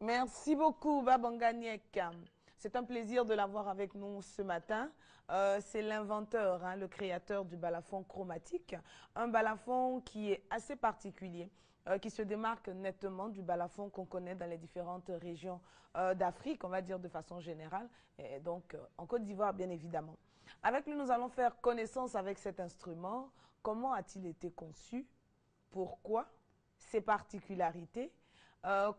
Merci beaucoup, Babanganyek. C'est un plaisir de l'avoir avec nous ce matin. C'est l'inventeur, hein, le créateur du balafon chromatique. Un balafon qui est assez particulier, qui se démarque nettement du balafon qu'on connaît dans les différentes régions d'Afrique, on va dire de façon générale, et donc en Côte d'Ivoire bien évidemment. Avec lui, nous allons faire connaissance avec cet instrument. Comment a-t-il été conçu? Pourquoi? Ses particularités?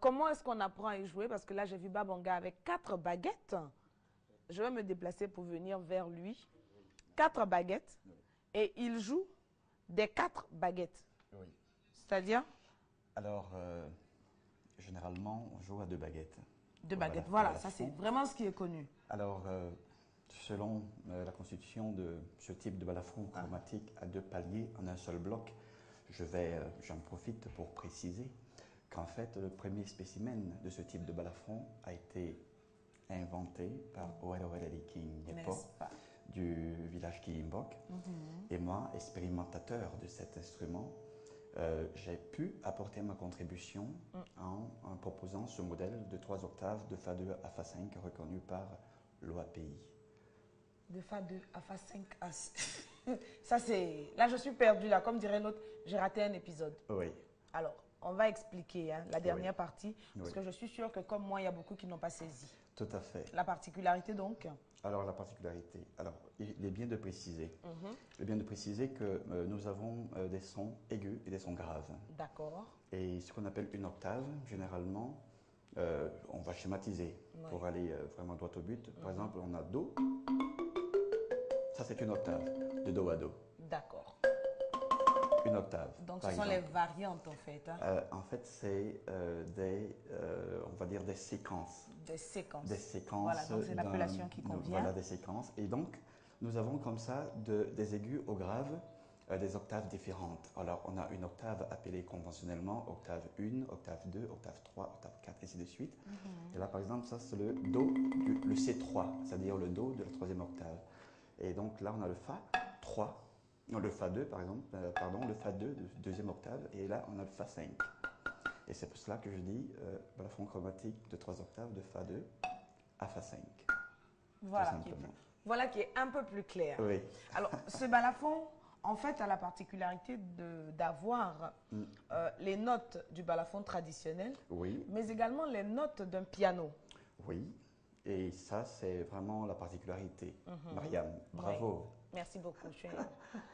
Comment est-ce qu'on apprend à y jouer? Parce que là, j'ai vu Babanga avec 4 baguettes. Je vais me déplacer pour venir vers lui. 4 baguettes. Et il joue des 4 baguettes. Oui. C'est-à-dire? Alors, généralement, on joue à 2 baguettes. 2 baguettes, voilà, ça c'est vraiment ce qui est connu. Alors, selon la constitution de ce type de balafon chromatique à 2 paliers en un seul bloc, j'en profite pour préciser qu'en fait, le premier spécimen de ce type de balafon a été inventé par Oweroweleli Kinyepo du village Kiimbok. Et moi, expérimentateur de cet instrument, j'ai pu apporter ma contribution en proposant ce modèle de 3 octaves de Fa2 à Fa5 reconnu par l'OAPI. De Fa2 à Fa5 à... Ça c'est... Là je suis perdue, là, comme dirait l'autre, j'ai raté un épisode. Oui. Alors, on va expliquer hein, la dernière partie, parce que je suis sûre que comme moi, il y a beaucoup qui n'ont pas saisi. Tout à fait. La particularité donc? Alors, la particularité. Alors, il est bien de préciser. Il est bien de préciser que nous avons des sons aigus et des sons graves. D'accord. Et ce qu'on appelle une octave, généralement, on va schématiser pour aller vraiment droit au but. Par exemple, on a Do. Ça, c'est une octave, de Do à Do. D'accord. Une octave. Donc, ce sont les variantes, en fait. Hein? En fait, c'est on va dire des séquences. Des séquences. Des séquences. Voilà, donc c'est l'appellation qui convient. Voilà, des séquences. Et donc, nous avons comme ça des aigus au grave, des octaves différentes. Alors, on a une octave appelée conventionnellement octave 1, octave 2, octave 3, octave 4, et ainsi de suite. Et là, par exemple, ça, c'est le Do, le C3, c'est-à-dire le Do de la 3e octave. Et donc, là, on a le Fa 3. Non, le Fa2, par exemple, le Fa2 de 2e octave, et là, on a le Fa5. Et c'est pour cela que je dis balafon chromatique de 3 octaves de Fa2 à Fa5. Voilà qui est un peu plus clair. Oui. Alors, ce balafon, en fait, a la particularité d'avoir les notes du balafon traditionnel, mais également les notes d'un piano. Oui. Et ça, c'est vraiment la particularité. Mariam, bravo. Oui. Merci beaucoup.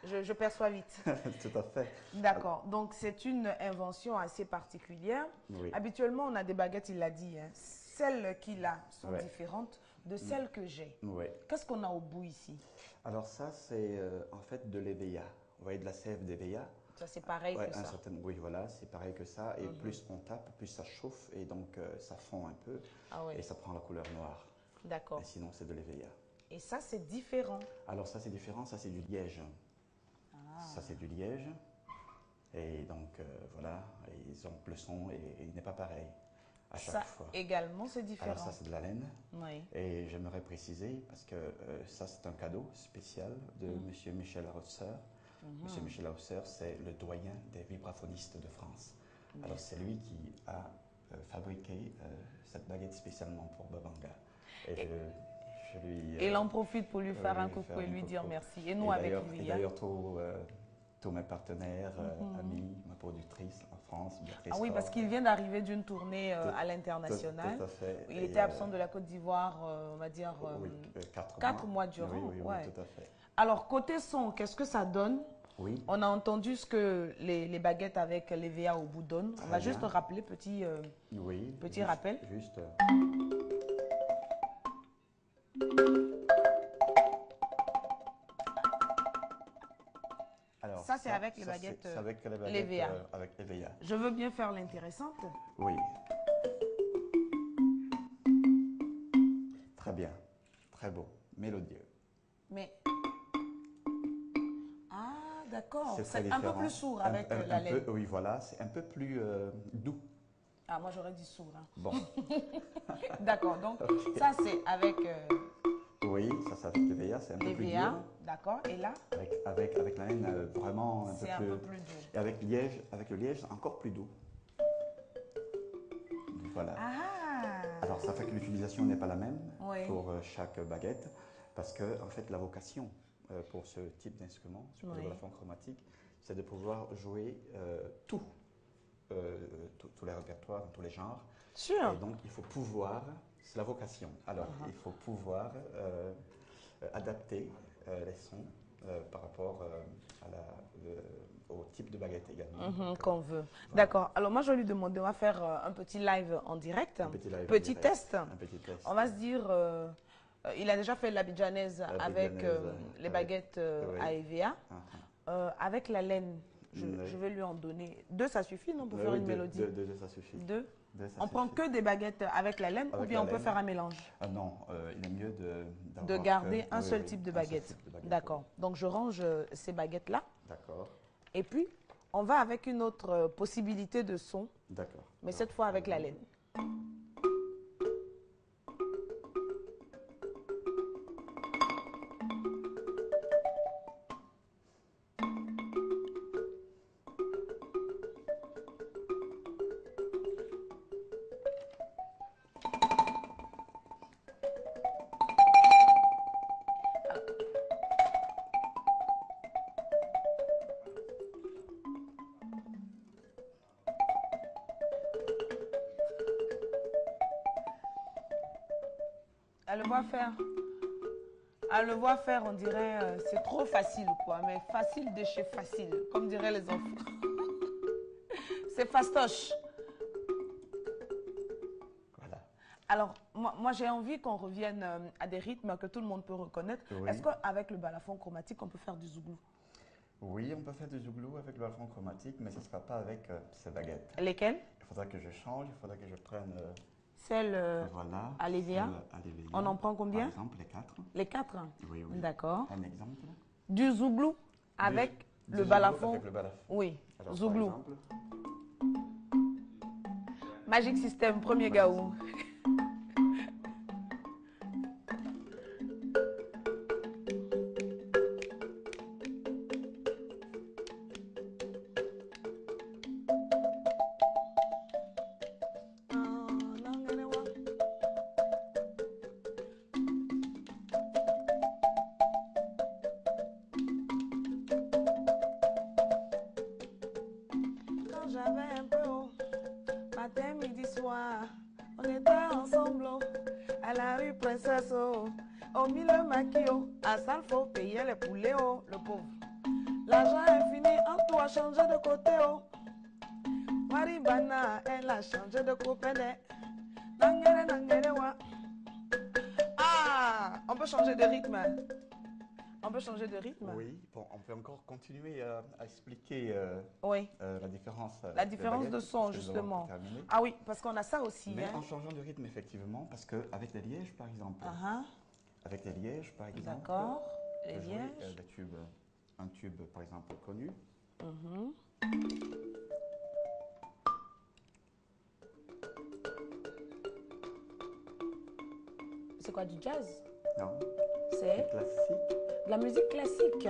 Je perçois vite. Tout à fait. D'accord. Donc, c'est une invention assez particulière. Oui. Habituellement, on a des baguettes, il l'a dit. Hein. Celles qu'il a sont différentes de celles que j'ai. Oui. Qu'est-ce qu'on a au bout ici? Alors ça, c'est en fait de l'EVA. Vous voyez, de la sève d'EVA. Ça, c'est pareil que ça. Oui, voilà, c'est pareil que ça. Et plus on tape, plus ça chauffe. Et donc, ça fond un peu. Et ça prend la couleur noire. D'accord. Et sinon, c'est de l'EVA. Et ça, c'est différent. Alors ça, c'est différent. Ça, c'est du liège. Ça, c'est du liège. Et donc, voilà. Et donc, le son il n'est pas pareil à chaque fois. Ça également, c'est différent. Alors ça, c'est de la laine. Oui. Et j'aimerais préciser, parce que ça, c'est un cadeau spécial de M. Michel Hausser. M. Michel Hausser, c'est le doyen des vibraphonistes de France. Alors, c'est lui qui a fabriqué cette baguette spécialement pour Babanga. Et il en profite pour lui faire un coucou et lui dire merci. Et nous, avec lui. Et d'ailleurs, tous mes partenaires, amis, ma productrice en France, Béatrice. Ah oui, parce qu'il vient d'arriver d'une tournée à l'international. Tout à fait. Il était absent de la Côte d'Ivoire, on va dire, 4 mois durant. Oui, tout à fait. Alors, côté son, qu'est-ce que ça donne? Oui. On a entendu ce que les baguettes avec les VA au bout donnent. On va juste rappeler, petit rappel. Juste. Alors, ça, c'est avec les baguettes, avec les baguettes VA. Avec les VA. Je veux bien faire l'intéressante. Oui. Très bien. Très beau. Mélodieux. Mais... Ah, d'accord. C'est un peu plus sourd avec la laine. Oui, voilà. C'est un peu plus doux. Ah, moi, j'aurais dit sourd. Hein. Bon. D'accord. Donc, ça, c'est avec... Oui, ça c'est avec le VA, c'est un peu plus dur. D'accord. Et là? Avec la laine vraiment un peu plus doux. Et avec le liège, encore plus doux. Voilà. Ah. Alors, ça fait que l'utilisation n'est pas la même Oui. pour chaque baguette, parce que, en fait, la vocation pour ce type d'instrument, sur le balafon chromatique, c'est de pouvoir jouer tous les répertoires, tous les genres. Sûr. Et donc, il faut pouvoir, c'est la vocation. Alors, il faut pouvoir adapter les sons par rapport au type de baguette également. Qu'on veut. Voilà. D'accord. Alors moi, je vais lui demander, on va faire un petit live en direct. Un petit live en Petit direct. test. Un petit test. On va se dire, il a déjà fait l'abidjanaise avec les baguettes à EVA. Avec la laine, je vais lui en donner. 2, ça suffit, non, pour faire une mélodie? 2, ça suffit. 2. On prend que des baguettes avec la laine, ou bien on peut faire un mélange? Non, il est mieux de garder un seul type de baguette. D'accord. Donc je range ces baguettes-là. D'accord. Et puis, on va avec une autre possibilité de son. D'accord. Mais cette fois avec la laine. À le voir faire, on dirait c'est trop facile, quoi. Mais facile de chez facile, comme diraient les enfants. C'est fastoche. Voilà. Alors, moi j'ai envie qu'on revienne à des rythmes que tout le monde peut reconnaître. Oui. Est-ce qu'avec le balafon chromatique, on peut faire du zouglou? Oui, on peut faire du zouglou avec le balafon chromatique, mais ce ne sera pas avec ces baguettes. Lesquelles? Il faudra que je change, il faudra que je prenne... Celle voilà, à l'EVA. On en prend combien? Par exemple, les 4. Les 4? Oui, oui. D'accord. Un exemple. Du zouglou avec du le zouglou balafon? Avec le balafon. Oui, Alors, zouglou. par exemple, Magic System, premier gaou. J'avais un peu haut, matin, midi, soir, on était ensemble à la rue Princesse, au milieu maquillot, à Salfo, payait les poulets, le pauvre. L'argent est fini, en tout a changé de côté, Maribana, elle a changé de copain. Nangere, nangere, wa. Ah, on peut changer de rythme. On peut changer de rythme? Oui, bon, on peut encore continuer à expliquer oui. La différence. La différence de son, justement. Ah oui, parce qu'on a ça aussi. Mais en changeant de rythme, effectivement, parce qu'avec les lièges, par exemple. Avec les lièges, par exemple. D'accord, les lièges. Un tube, par exemple, connu. C'est quoi, du jazz? Non. C'est classique. De la musique classique.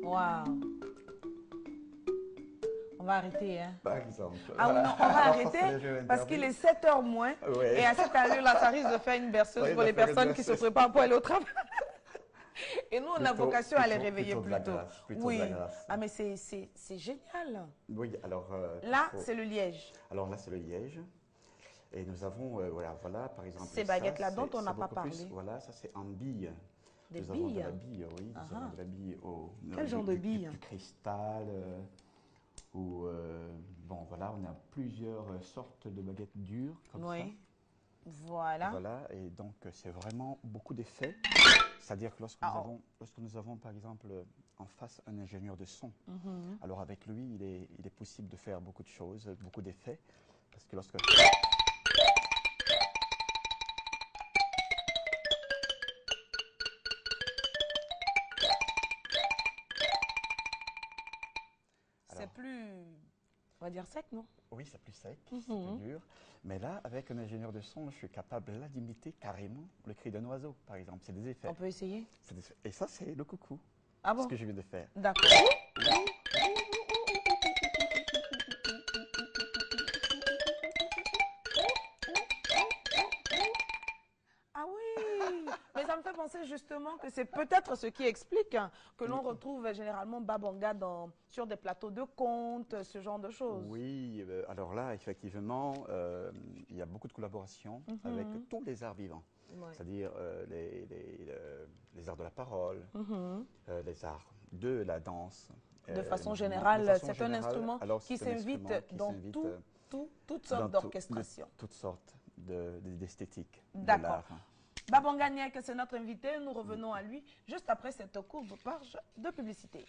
Waouh. On va arrêter, hein? Par exemple. Ah oui, non, on va arrêter parce qu'il est 7h moins. Oui. Et à cette allure-là, ça risque de faire une berceuse pour les personnes qui se préparent pour aller au travail. Et nous, on a vocation à les réveiller plus tôt. Oui. Ah, mais c'est génial. Oui, alors... là, c'est le liège. Alors là, c'est le liège. Et nous avons, voilà, par exemple... Ces baguettes-là dont on n'a pas parlé. Voilà, ça c'est en bille. Des nous billes? avons de la bille, oui. Nous avons de la bille Quel genre de bille? Du cristal, où, bon, voilà, on a plusieurs sortes de baguettes dures, comme ça. Oui. Voilà. Voilà, et donc c'est vraiment beaucoup d'effets. C'est-à-dire que lorsque nous avons, par exemple, en face un ingénieur de son, alors avec lui, il est possible de faire beaucoup de choses, beaucoup d'effets. Parce que lorsque... C'est plus, on va dire sec, non? Oui, c'est plus sec, c'est plus dur. Mais là, avec un ingénieur de son, je suis capable là d'imiter carrément le cri d'un oiseau, par exemple. C'est des effets. On peut essayer? Et ça, c'est le coucou. Ah bon? Ce que je viens de faire. D'accord. Ah oui, mais ça me fait penser justement que c'est peut-être ce qui explique que l'on retrouve généralement Babanga sur des plateaux de contes, ce genre de choses. Oui, alors là, effectivement, il y a beaucoup de collaborations avec tous les arts vivants. Ouais. C'est-à-dire les arts de la parole, les arts de la danse. De façon de générale, façon c'est un générale, instrument alors qui c'est un s'invite instrument qui dans s'invite, toutes sortes d'orchestrations. toutes sortes d'esthétiques de D'accord. l'art. Babanga Niek, c'est notre invité. Nous revenons à lui juste après cette courte page de publicité.